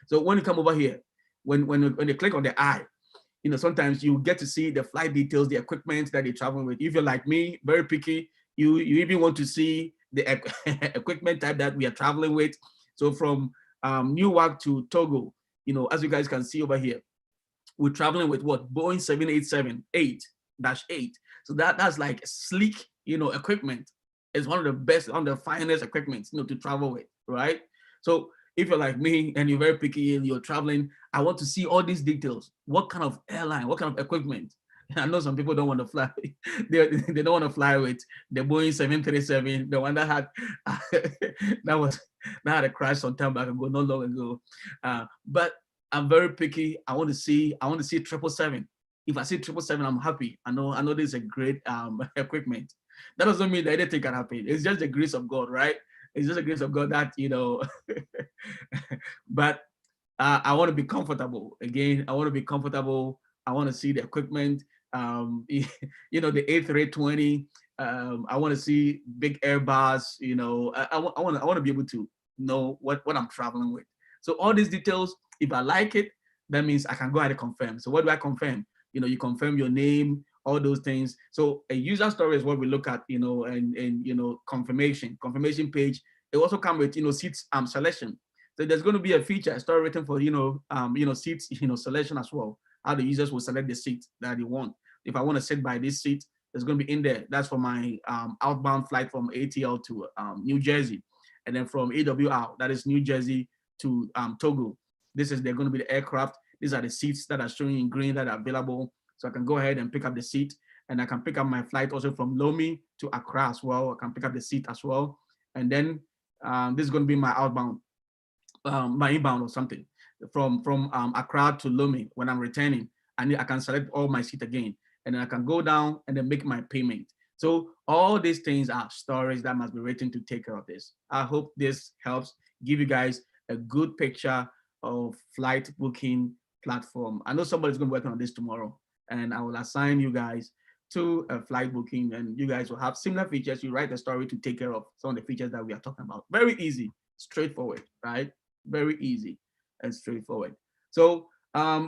So when you come over here, when you click on the eye, sometimes you get to see the flight details, the equipment that they travel with. If you're like me, very picky, you even want to see the equipment type that we are traveling with. So from Newark to Togo, as you guys can see over here, we're traveling with what? Boeing 787-8. So that's like sleek, equipment. It's one of the best, one of the finest equipment, to travel with, right? So if you're like me and you're very picky and you're traveling, I want to see all these details. What kind of airline, what kind of equipment? I know some people don't want to fly. They don't want to fly with the Boeing 737, the one that had that had a crash some time back ago, not long ago. But I'm very picky. I want to see 777. If I see 777, I'm happy. I know this is a great equipment. That doesn't mean that anything can happen. It's just the grace of God, right? It's just the grace of God that, but I want to be comfortable. Again, I want to be comfortable. I want to see the equipment. The A320. I want to see big Airbus. I want to be able to know what I'm traveling with. So all these details, if I like it, that means I can go ahead and confirm. So what do I confirm? You confirm your name, all those things. So a user story is what we look at, and confirmation page. It also comes with seats selection. So there's going to be a feature, a story written for seats selection as well. How the users will select the seat that they want. If I want to sit by this seat, it's going to be in there. That's for my outbound flight from ATL to New Jersey, and then from AWR, that is New Jersey to Togo. They're going to be the aircraft. These are the seats that are showing in green that are available. So I can go ahead and pick up the seat, and I can pick up my flight also from Lomé to Accra as well. I can pick up the seat as well, and then this is going to be my outbound. My inbound or something from Accra to Lomé when I'm returning, and I can select all my seat again, and then I can go down and then make my payment. So all these things are stories that must be written to take care of this. I hope this helps give you guys a good picture of flight booking platform. I know somebody's going to work on this tomorrow, and I will assign you guys to a flight booking, and you guys will have similar features. You write a story to take care of some of the features that we are talking about. Very easy, straightforward, right? Very easy and straightforward. So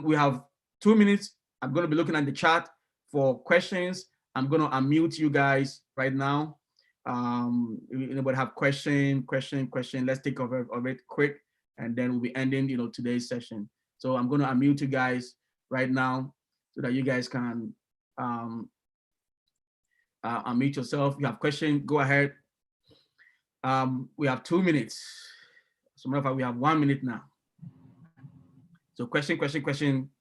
we have 2 minutes. I'm going to be looking at the chat for questions. I'm going to unmute you guys right now. If anybody have question, let's take over of it quick, and then we'll be ending, today's session. So I'm going to unmute you guys right now so that you guys can unmute yourself. If you have question, go ahead. We have 2 minutes. So matter of fact, we have 1 minute now. So question.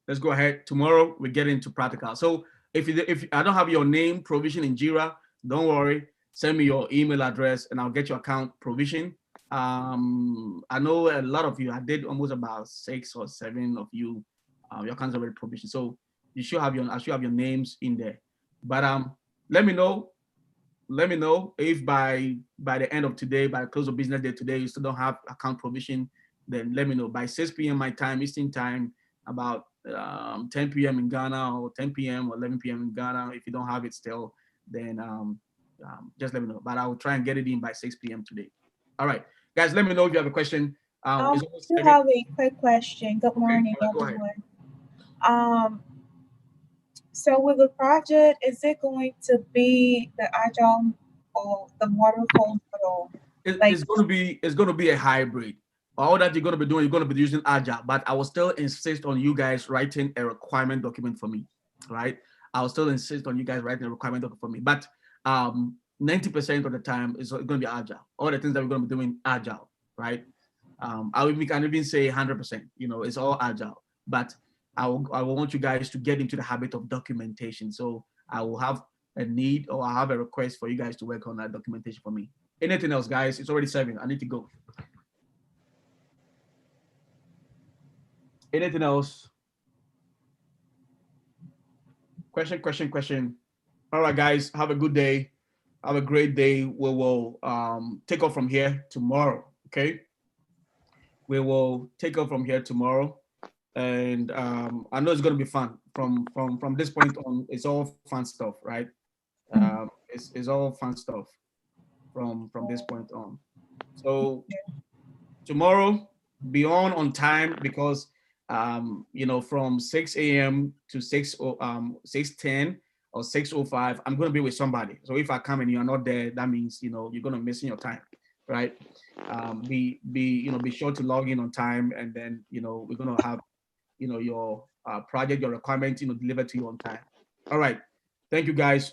Let's go ahead. Tomorrow we get into practical. So if I don't have your name provision in Jira, don't worry. Send me your email address and I'll get your account provision. I know a lot of you. I did almost about 6 or 7 of you. Your accounts are already provision. So I should have your names in there. But let me know if by the end of today, by the close of business day today, you still don't have account provision. Then let me know by 6 p.m. my time, Eastern time, about 10 p.m. in Ghana, or 10 p.m. or 11 p.m. in Ghana. If you don't have it still, then just let me know. But I will try and get it in by 6 p.m. today. All right, guys, let me know if you have a question. I do have a quick question. Good morning, everyone. So with the project, is it going to be the Agile or the Waterfall model? It's going to be a hybrid. All that you're going to be doing, you're going to be using Agile, but I will still insist on you guys writing a requirement document for me, right? I will still insist on you guys writing a requirement document for me, but 90% of the time it's going to be Agile. All the things that we're going to be doing Agile, right? I can even say 100%, it's all Agile, but I will want you guys to get into the habit of documentation. So I will have a need, or I have a request for you guys to work on that documentation for me. Anything else, guys? It's already 7. I need to go. Anything else? Question. All right, guys, have a good day. Have a great day. We will take off from here tomorrow, okay? We will take off from here tomorrow. And I know it's going to be fun. From this point on, it's all fun stuff, right? It's all fun stuff from this point on. So tomorrow, be on time, because from 6 a.m. to 6:10 or 6:05, I'm going to be with somebody. So if I come and you're not there, that means you're going to miss your time, right? Be sure to log in on time, and then we're going to have your project, your requirement, delivered to you on time. All right. Thank you, guys.